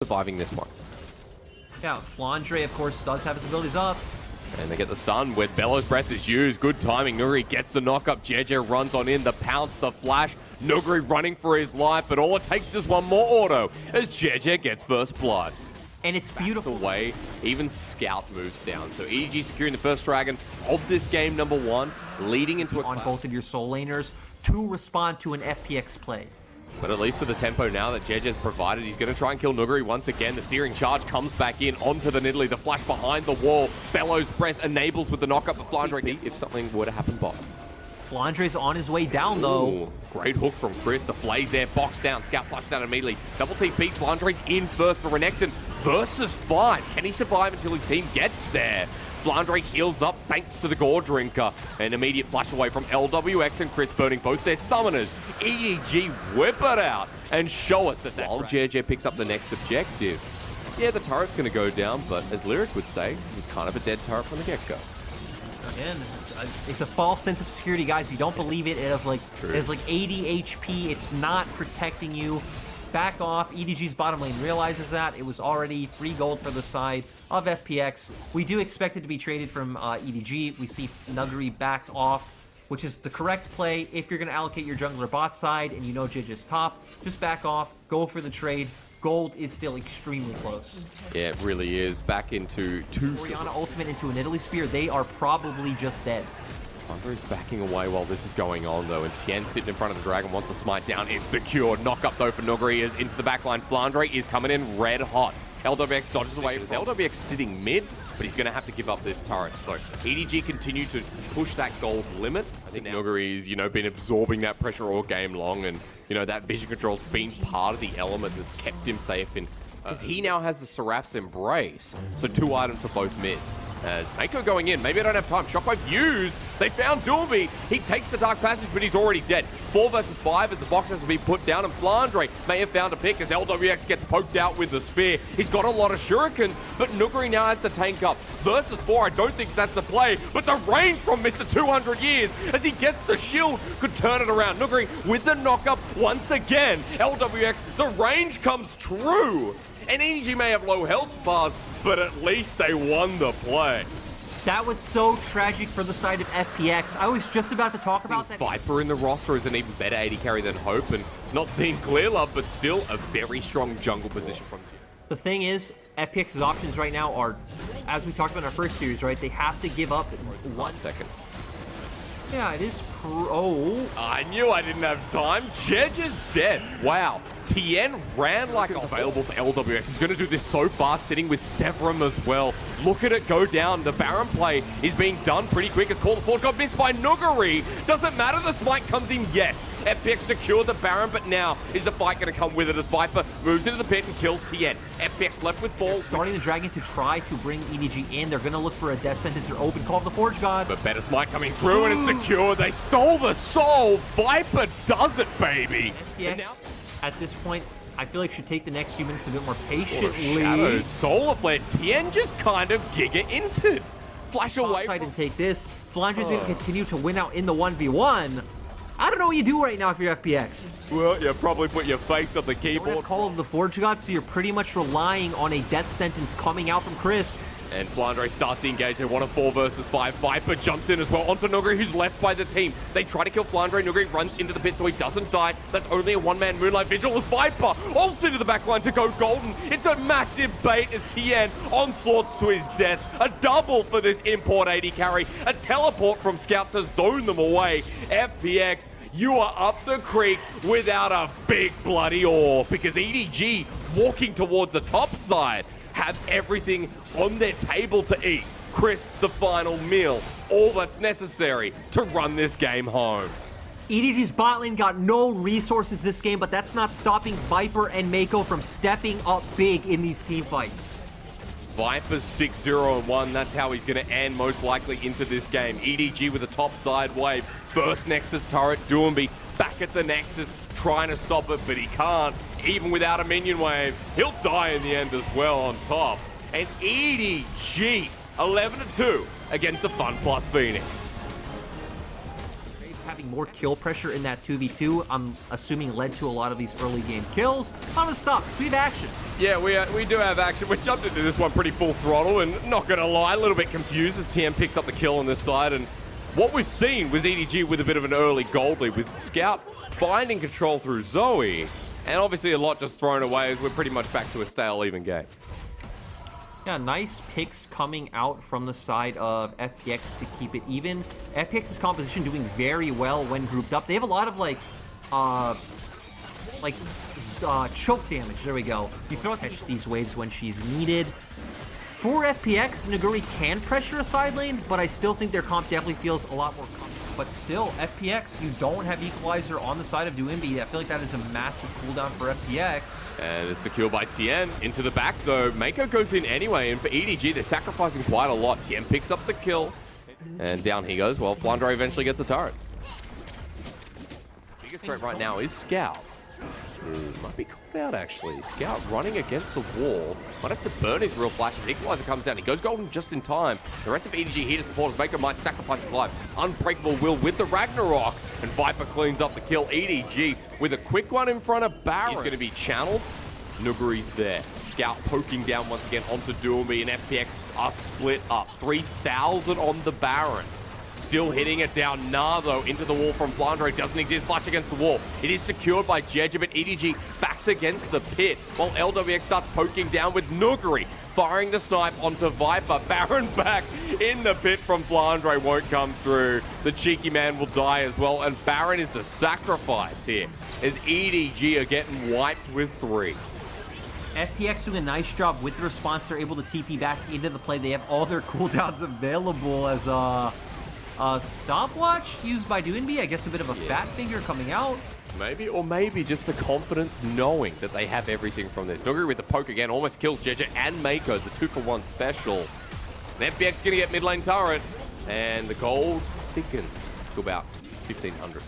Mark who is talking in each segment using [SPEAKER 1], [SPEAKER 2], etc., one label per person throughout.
[SPEAKER 1] surviving this one.
[SPEAKER 2] Yeah, Flandre, of course, does have his abilities up.
[SPEAKER 1] And they get the stun with Bellows Breath is used. Good timing. Nuguri gets the knock-up. JJ runs on in. The pounce, the flash. Nuguri running for his life, but all it takes is one more auto as JJ gets first blood.
[SPEAKER 2] And it's beautiful.
[SPEAKER 1] Backs away. Even Scout moves down. So EDG securing the first dragon of this game, number one, leading into a
[SPEAKER 2] on both of your soul laners to respond to an FPX play.
[SPEAKER 1] But at least for the tempo now that JJ's provided, he's going to try and kill Nuguri once again. The Searing Charge comes back in onto the Nidalee. The flash behind the wall. Bellows Breath enables with the knock-up. The Flandre if something were to happen bot.
[SPEAKER 2] Flandre's on his way down, though.
[SPEAKER 1] Ooh, great hook from Chris. The Flays there, box down. Scout flash down immediately. Double TP. Flandre's in first. The Renekton versus 5. Can he survive until his team gets there? Flandre heals up thanks to the Gore Drinker. An immediate flash away from LWX and Chris burning both their summoners. EDG whip it out and show us that while JJ picks up the next objective. Yeah, the turret's going to go down, but as Lyric would say, it was kind of a dead turret from the get-go.
[SPEAKER 2] Again, it's a false sense of security, guys. You don't believe it. It has like 80 HP. It's not protecting you. Back off. EDG's bottom lane realizes that. It was already 3 gold for the side of FPX. We do expect it to be traded from EDG. We see Nuguri backed off, which is the correct play. If you're going to allocate your jungler bot side and you know JJ's top, just back off, go for the trade. Gold is still extremely close.
[SPEAKER 1] Yeah, it really is. Back into 2.
[SPEAKER 2] Orianna ultimate into a Nidalee Spear. They are probably just dead.
[SPEAKER 1] Flandre's backing away while this is going on, though, and Tien sitting in front of the dragon wants to smite down. It's secured. Knock up, though, for Nuguri is into the backline. Flandre is coming in red hot. LWX dodges away. LWX sitting mid, but he's going to have to give up this turret. So EDG continue to push that gold limit. I think Nuguri's, been absorbing that pressure all game long, and, that vision control's been part of the element that's kept him safe in. Because he now has the Seraph's Embrace. So 2 items for both mids. As Mako going in, maybe I don't have time. Shockwave used. They found Doomby. He takes the Dark Passage, but he's already dead. 4 versus 5 as the box has to be put down, and Flandre may have found a pick as LWX gets poked out with the spear. He's got a lot of shurikens, but Nuguri now has to tank up. Versus 4, I don't think that's the play, but the range from Mr. 200 Years as he gets the shield could turn it around. Nuguri with the knock-up once again. LWX, the range comes true. And EDG may have low health bars, but at least they won the play.
[SPEAKER 2] That was so tragic for the side of FPX. I was just about to talk about that.
[SPEAKER 1] Viper in the roster is an even better AD carry than Hope, and not seeing clear love, but still a very strong jungle position from here.
[SPEAKER 2] The thing is, FPX's options right now are, as we talked about in our first series, right? They have to give up 1
[SPEAKER 1] second.
[SPEAKER 2] Yeah, it is oh.
[SPEAKER 1] I knew I didn't have time. Jedge is dead. Wow. Tien ran like it's available for LWX. He's going to do this so fast, sitting with Severum as well. Look at it go down. The Baron play is being done pretty quick. As Call the Forge got missed by Nuguri. Doesn't matter. The smite comes in. Yes. FPX secured the Baron, but now is the fight going to come with it as Viper moves into the pit and kills Tien. FPX left with 4.
[SPEAKER 2] Starting the Dragon to try to bring EDG in. They're going to look for a death sentence or open Call of the Forge God.
[SPEAKER 1] But better smite coming through and it's secured. They stole the soul. Viper does it, baby.
[SPEAKER 2] FPX, at this point, I feel like should take the next few minutes a bit more patiently.
[SPEAKER 1] Shadows, Solar Flare, Tien just kind of giga into. Flash away.
[SPEAKER 2] Outside and take this. Flandre's going to continue to win out in the 1v1. I don't know what you do right now if you're FPX.
[SPEAKER 1] Well, you probably put your face on the keyboard.
[SPEAKER 2] You don't have Call of the Forge God, so you're pretty much relying on a death sentence coming out from Chris.
[SPEAKER 1] And Flandre starts the engage. They want a 4 versus 5. Viper jumps in as well onto Nuguri, who's left by the team. They try to kill Flandre. Nuguri runs into the pit so he doesn't die. That's only a 1-man Moonlight Vigil with Viper. Ults into the backline to go golden. It's a massive bait as Tien onslaughts to his death. A double for this import AD carry. A teleport from Scout to zone them away. FPX, you are up the creek without a big bloody ore because EDG walking towards the top side have everything on their table to eat. Crisp the final meal. All that's necessary to run this game home.
[SPEAKER 2] EDG's bot lane got no resources this game, but that's not stopping Viper and Mako from stepping up big in these team fights.
[SPEAKER 1] Viper's 6-0-1. That's how he's going to end most likely into this game. EDG with a top side wave. First Nexus turret, Doomby back at the Nexus, trying to stop it, but he can't. Even without a minion wave, he'll die in the end as well on top. And EDG, 11-2 against the Fun Plus Phoenix.
[SPEAKER 2] Graves have having more kill pressure in that 2v2, I'm assuming led to a lot of these early game kills. I'm gonna stop, because we have action.
[SPEAKER 1] Yeah, we do have action. We jumped into this one pretty full throttle, and not gonna lie, a little bit confused as TN picks up the kill on this side. And what we've seen was EDG with a bit of an early gold lead, with Scout finding control through Zoe, and obviously a lot just thrown away as we're pretty much back to a stale even game.
[SPEAKER 2] Yeah, nice picks coming out from the side of FPX to keep it even. FPX's composition doing very well when grouped up. They have a lot of choke damage. There we go. You throw catch these waves when she's needed. For FPX, Nuguri can pressure a side lane, but I still think their comp definitely feels a lot more comfortable. But still, FPX, you don't have Equalizer on the side of Doumbé. I feel like that is a massive cooldown for FPX.
[SPEAKER 1] And it's secured by TN. Into the back, though. Mako goes in anyway, and for EDG, they're sacrificing quite a lot. TN picks up the kill, and down he goes. Well, Flandre eventually gets a turret. Biggest threat right now is Scout. Might be called out, actually. Scout running against the wall. Might have to burn his real flashes. Equalizer comes down. He goes golden just in time. The rest of EDG here to support as Mako might sacrifice his life. Unbreakable will with the Ragnarok. And Viper cleans up the kill. EDG with a quick one in front of Baron. He's going to be channeled. Nuguri's there. Scout poking down once again onto Doumbé, and FPX are split up. 3,000 on the Baron. Still hitting it down. Though into the wall from Flandre. Doesn't exist much against the wall. It is secured by Jeje, but EDG backs against the pit while LWX starts poking down with Nuguri, firing the snipe onto Viper. Baron back in the pit from Flandre won't come through. The cheeky man will die as well, and Baron is the sacrifice here as EDG are getting wiped with 3.
[SPEAKER 2] FPX doing a nice job with the response. They're able to TP back into the play. They have all their cooldowns available as stopwatch used by Doumbé. I guess a bit of a fat finger coming out.
[SPEAKER 1] Maybe, or maybe just the confidence knowing that they have everything from this. Nuguri with the poke again, almost kills Jeje and Mako, the 2-for-1 special. And FPX gonna get mid lane turret, and the gold thickens to about 1,500.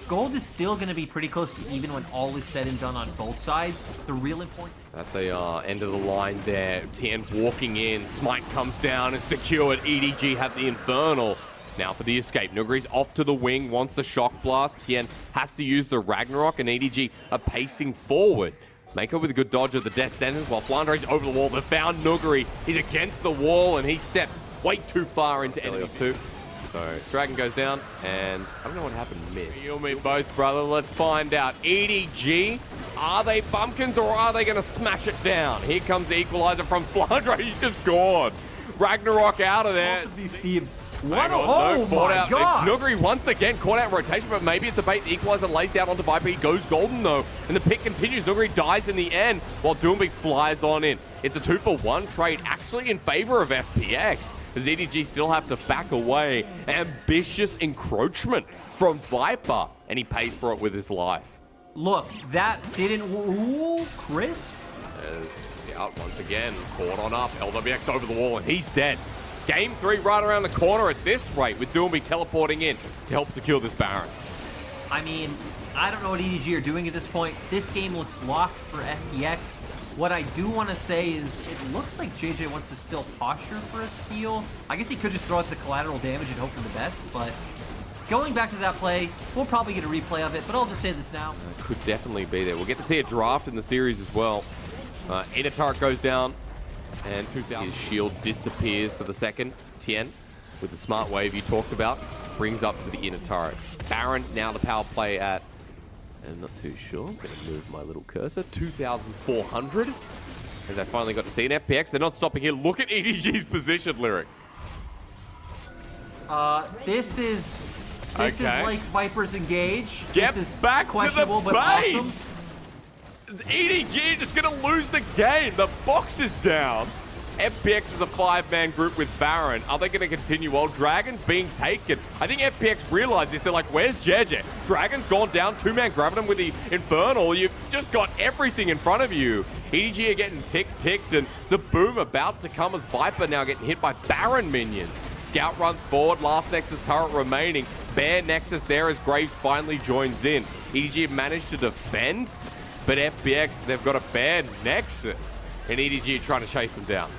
[SPEAKER 2] Gold is still going to be pretty close to even when all is said and done on both sides. The real important...
[SPEAKER 1] At the end of the line there, TN walking in, Smite comes down and secured. EDG have the Infernal. Now for the escape. Nuguri's off to the wing, wants the shock blast. TN has to use the Ragnarok, and EDG are pacing forward. Mako with a good dodge of the death sentence while Flandre's over the wall. They found Nuguri. He's against the wall, and he stepped way too far into enemies too. So Dragon goes down, and I don't know what happened mid. You and me both, brother. Let's find out. EDG, are they bumpkins or are they going to smash it down? Here comes the equalizer from Flandre. He's just gone. Ragnarok out of there.
[SPEAKER 2] Both of these thieves. What? Oh my God.
[SPEAKER 1] Nuguri once again caught out in rotation, but maybe it's a bait. The equalizer lays down onto Viper. He goes golden though, and the pick continues. Nuguri dies in the end while Doumbé flies on in. It's a 2-for-1 trade, actually in favor of FPX, as EDG still have to back away. Ambitious encroachment from Viper, and he pays for it with his life.
[SPEAKER 2] Look, that didn't... Ooh, crisp.
[SPEAKER 1] As Scout once again caught on up. LWX over the wall, and he's dead. Game 3 right around the corner at this rate, with Doumbé teleporting in to help secure this Baron.
[SPEAKER 2] I mean, I don't know what EDG are doing at this point. This game looks locked for FPX. What I do want to say is it looks like JJ wants to still posture for a steal. I guess he could just throw out the collateral damage and hope for the best, but going back to that play, we'll probably get a replay of it, but I'll just say this now.
[SPEAKER 1] It could definitely be there. We'll get to see a draft in the series as well. Inner turret goes down, and 2000. His shield disappears for the second. TN, with the smart wave you talked about, brings up to the inner turret. Baron, now the power play at... I'm not too sure. I'm going to move my little cursor. 2,400. As I finally got to see an FPX. They're not stopping here. Look at EDG's position, Lyric.
[SPEAKER 2] This is like Vipers Engage.
[SPEAKER 1] Get
[SPEAKER 2] this is
[SPEAKER 1] back
[SPEAKER 2] questionable,
[SPEAKER 1] to the
[SPEAKER 2] but
[SPEAKER 1] base.
[SPEAKER 2] awesome.
[SPEAKER 1] EDG just going to lose the game. The box is down. FPX is a 5-man group with Baron. Are they going to continue? Well, Dragon's being taken. I think FPX realized this. They're like, where's Jeje? Dragon's gone down. 2-man grabbing him with the Infernal. You've just got everything in front of you. EDG are getting ticked, and the boom about to come as Viper now getting hit by Baron minions. Scout runs forward. Last Nexus turret remaining. Bare Nexus there as Graves finally joins in. EDG have managed to defend, but FPX, they've got a bare Nexus, and EDG are trying to chase them down.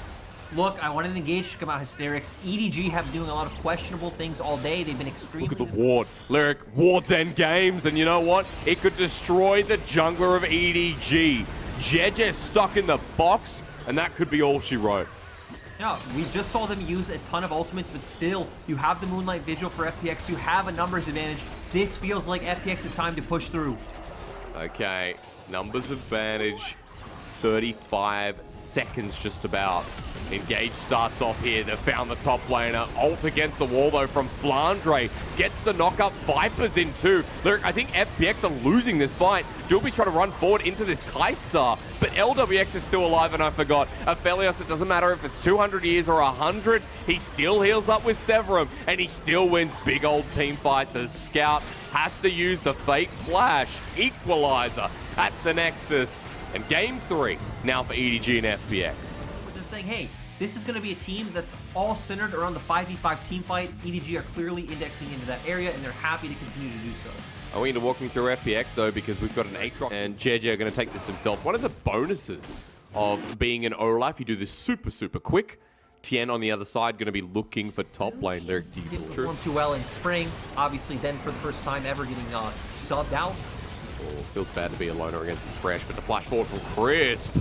[SPEAKER 2] Look, I wanted to engage to come out hysterics. EDG have been doing a lot of questionable things all day. They've been extremely...
[SPEAKER 1] Look at the ward. Lyric, ward's end games, and you know what? It could destroy the jungler of EDG. Jeje stuck in the box, and that could be all she wrote.
[SPEAKER 2] Yeah, we just saw them use a ton of ultimates, but still, you have the Moonlight Vigil for FPX. You have a numbers advantage. This feels like FPX's time to push through.
[SPEAKER 1] Okay, numbers advantage. 35 seconds just about. Engage starts off here. They found the top laner. Ult against the wall though from Flandre. Gets the knock-up. Viper's in too. Look, I think FPX are losing this fight. Doobie's trying to run forward into this KaiSser, but LWX is still alive, and I forgot. Aphelios, it doesn't matter if it's 200 years or 100, he still heals up with Severum, and he still wins big old team fights as Scout has to use the fake flash equalizer at the Nexus. And game 3 now for EDG and FPX.
[SPEAKER 2] We're just saying, hey, this is going to be a team that's all centered around the 5v5 team fight. EDG are clearly indexing into that area, and they're happy to continue to do so.
[SPEAKER 1] I want you to walk me through FPX, though, because we've got an Aatrox, and Jeje are going to take this himself. One of the bonuses of being an Olaf, you do this super, super quick. Tien on the other side going to be looking for top lane. They're
[SPEAKER 2] didn't perform too well in spring. Obviously, then for the first time ever getting subbed out.
[SPEAKER 1] Oh, feels bad to be a loner against the Thresh, but the flash forward from Crisp.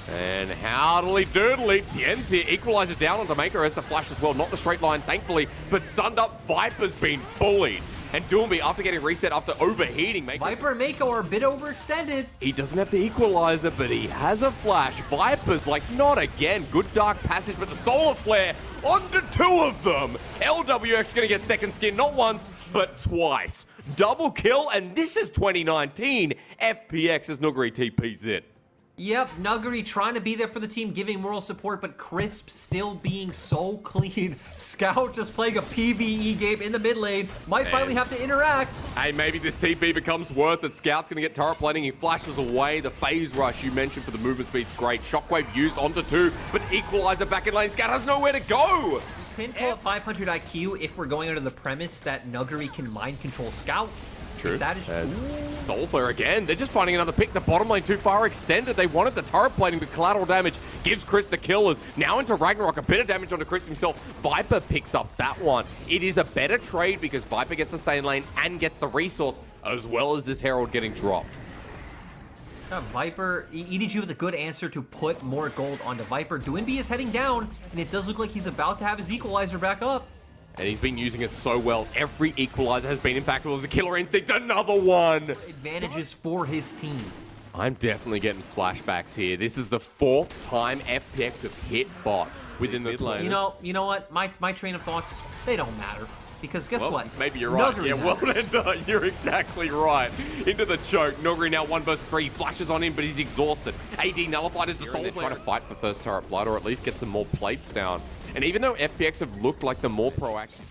[SPEAKER 1] And howdily doodly, Tien's here. Equalizer down onto Maker as the flash as well. Not the straight line, thankfully, but stunned up. Viper's been bullied. And Doomby, after getting reset after overheating,
[SPEAKER 2] Viper and Mako are a bit overextended.
[SPEAKER 1] He doesn't have the equalizer, but he has a flash. Viper's like, not again. Good dark passage, but the solar flare onto 2 of them. LWX gonna get second skin, not once, but twice. Double kill, and this is 2019. FPX as Nuguri TP's it.
[SPEAKER 2] Yep, Nuguri trying to be there for the team, giving moral support, but Crisp still being so clean. Scout just playing a PvE game in the mid lane. Might finally have to interact.
[SPEAKER 1] Hey, maybe this TP becomes worth it. Scout's going to get turret plating. He flashes away. The phase rush you mentioned for the movement speed's great. Shockwave used onto 2, but Equalizer back in lane. Scout has nowhere to go.
[SPEAKER 2] Pinpoint 500 IQ if we're going under the premise that Nuguri can mind control Scout.
[SPEAKER 1] True.
[SPEAKER 2] That is
[SPEAKER 1] Soulflare again. They're just finding another pick. The bottom lane too far extended. They wanted the turret plating, but collateral damage gives Chris the killers. Now into Ragnarok. A bit of damage onto Chris himself. Viper picks up that one. It is a better trade because Viper gets to stay in lane and gets the resource, as well as this Herald getting dropped.
[SPEAKER 2] Viper, EDG with a good answer to put more gold onto Viper. Doinby is heading down, and it does look like he's about to have his equalizer back up.
[SPEAKER 1] And he's been using it so well. Every equalizer has been impactful as the killer instinct. Another one.
[SPEAKER 2] Advantages for his team.
[SPEAKER 1] I'm definitely getting flashbacks here. This is the 4th time FPX have hit bot within the mid lane.
[SPEAKER 2] You know what? My train of thoughts, they don't matter. Because guess what?
[SPEAKER 1] Maybe you're right.
[SPEAKER 2] Nuguri
[SPEAKER 1] Yeah, well done. You're exactly right. Into the choke. Nuguri now 1 versus 3. Flashes on him, but he's exhausted. AD nullified as the soul. They're trying to fight for first turret blood, or at least get some more plates down. And even though FPX have looked like the more proactive,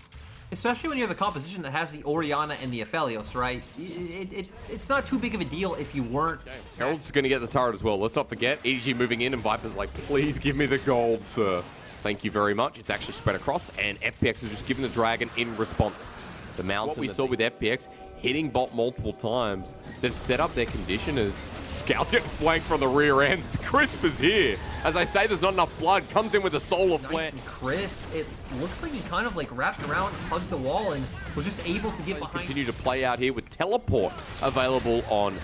[SPEAKER 2] especially when you have a composition that has the Orianna and the Aphelios, right? It's not too big of a deal if you weren't.
[SPEAKER 1] Herald's going to get the turret as well. Let's not forget, EDG moving in, and Viper's like, please give me the gold, sir. Thank you very much. It's actually spread across, and FPX has just given the dragon in response. The mountain. What we saw with FPX, hitting bot multiple times, they've set up their conditioners. Scout's getting flanked from the rear ends. Crisp is here. As I say, there's not enough blood. Comes in with a solar flare.
[SPEAKER 2] Crisp, it looks like he kind of like wrapped around, hugged the wall, and was just able to get behind.
[SPEAKER 1] Continue to play out here with teleport available on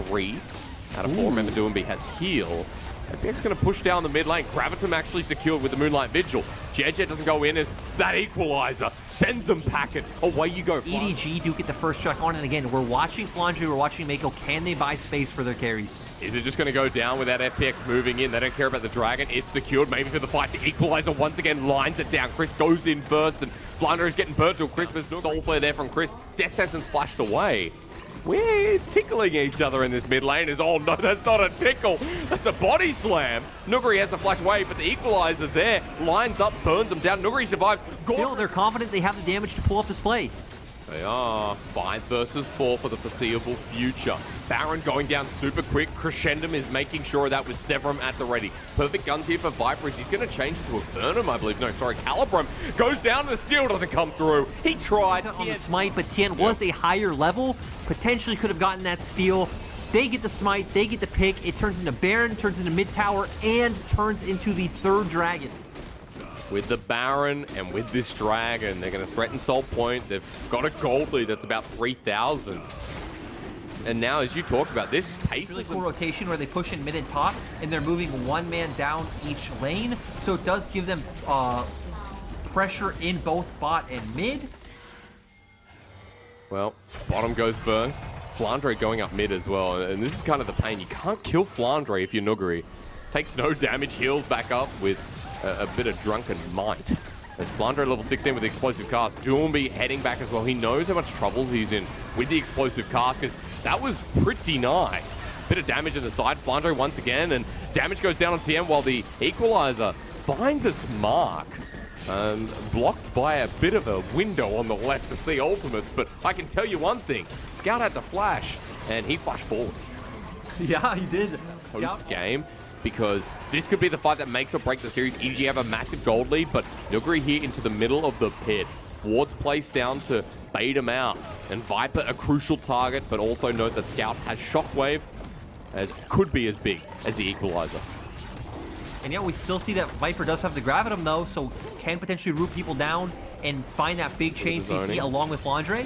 [SPEAKER 1] 3 out of 4. Remember, Doomby has heal. FPX going to push down the mid lane. Gravitum actually secured with the Moonlight Vigil. Jeje doesn't go in as that equalizer sends them packing. Away you go.
[SPEAKER 2] EDG do get the first strike on, and again, we're watching Flandre, we're watching Mako. Can they buy space for their carries?
[SPEAKER 1] Is it just going to go down without FPX moving in? They don't care about the dragon. It's secured maybe for the fight. The equalizer once again lines it down. Chris goes in first, and Flandre is getting burnt to a Christmas. Soul flare there from Chris. Death sentence flashed away. We're tickling each other in this mid lane. Oh no, that's not a tickle. That's a body slam. Nuguri has to flash away, but the equalizer there lines up, burns him down. Nuguri survives.
[SPEAKER 2] Still, they're confident they have the damage to pull off this play.
[SPEAKER 1] They are 5 versus 4 for the foreseeable future. Baron going down super quick. Crescendum is making sure that with Severum at the ready. Perfect guns here for Viper. He's going to change it to a Vernum, I believe. No, sorry, Calibrum goes down. The steal doesn't come through. He tried
[SPEAKER 2] on the smite, but Tien was a higher level. Potentially could have gotten that steal. They get the smite, they get the pick. It turns into Baron, turns into mid tower, and turns into the 3rd dragon.
[SPEAKER 1] with the Baron and with this Dragon. They're going to threaten Soul Point. They've got a gold lead that's about 3,000. And now, as you talked about, this pace
[SPEAKER 2] really cool rotation where they push in mid and top, and they're moving one man down each lane. So it does give them pressure in both bot and mid.
[SPEAKER 1] Well, bottom goes first. Flandre going up mid as well. And this is kind of the pain. You can't kill Flandre if you're Nuguri. Takes no damage, heals back up with a bit of drunken might. As Flandre level 16 with the explosive cast. Doomby heading back as well. He knows how much trouble he's in with the explosive cast because that was pretty nice. Bit of damage in the side. Flandre once again, and damage goes down on TM while the equalizer finds its mark. Blocked by a bit of a window on the left to see ultimates, but I can tell you one thing. Scout had the flash, and he flashed forward.
[SPEAKER 2] Yeah, he did.
[SPEAKER 1] Post-game, because this could be the fight that makes or breaks the series. EDG have a massive gold lead, but Nuguri here into the middle of the pit. Ward's placed down to bait him out, and Viper a crucial target, but also note that Scout has Shockwave, as could be as big as the equalizer.
[SPEAKER 2] And yeah, we still see that Viper does have the Gravitum though, so can potentially root people down and find that big chain CC along with Flandre.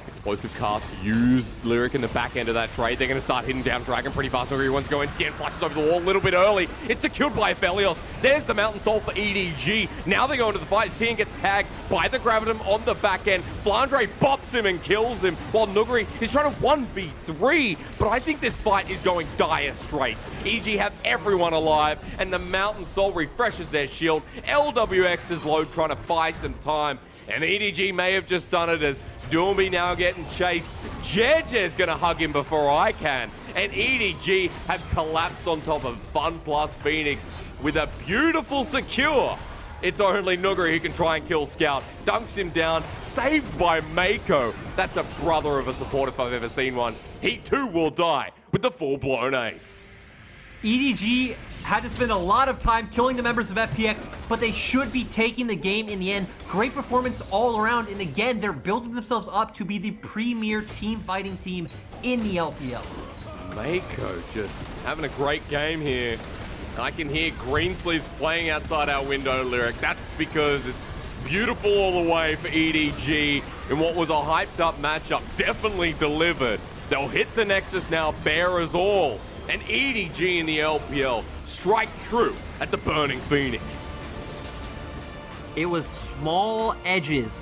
[SPEAKER 1] Explosive cast used Lyric in the back end of that trade. They're going to start hitting down Dragon pretty fast. Nuguri wants to go in. Tien flashes over the wall a little bit early. It's secured by Aphelios. There's the Mountain Soul for EDG. Now they go into the fight as Tien gets tagged by the Gravitum on the back end. Flandre bops him and kills him while Nuguri is trying to 1v3. But I think this fight is going dire straits. EDG have everyone alive and the Mountain Soul refreshes their shield. LWX is low trying to buy some time. And EDG may have just done it as Doomby now getting chased. JJ's gonna hug him before I can. And EDG have collapsed on top of Fun plus Phoenix with a beautiful secure. It's only Nuguri who can try and kill Scout. Dunks him down, saved by Mako. That's a brother of a support if I've ever seen one. He too will die with the full-blown ace.
[SPEAKER 2] EDG had to spend a lot of time killing the members of FPX, but they should be taking the game in the end. Great performance all around, and again, they're building themselves up to be the premier team fighting team in the LPL.
[SPEAKER 1] Mako just having a great game here. I can hear Greensleeves playing outside our window, Lyric. That's because it's beautiful all the way for EDG in what was a hyped up matchup. Definitely delivered. They'll hit the Nexus now, bare as all. And EDG in the LPL strike true at the Burning Phoenix.
[SPEAKER 2] It was small edges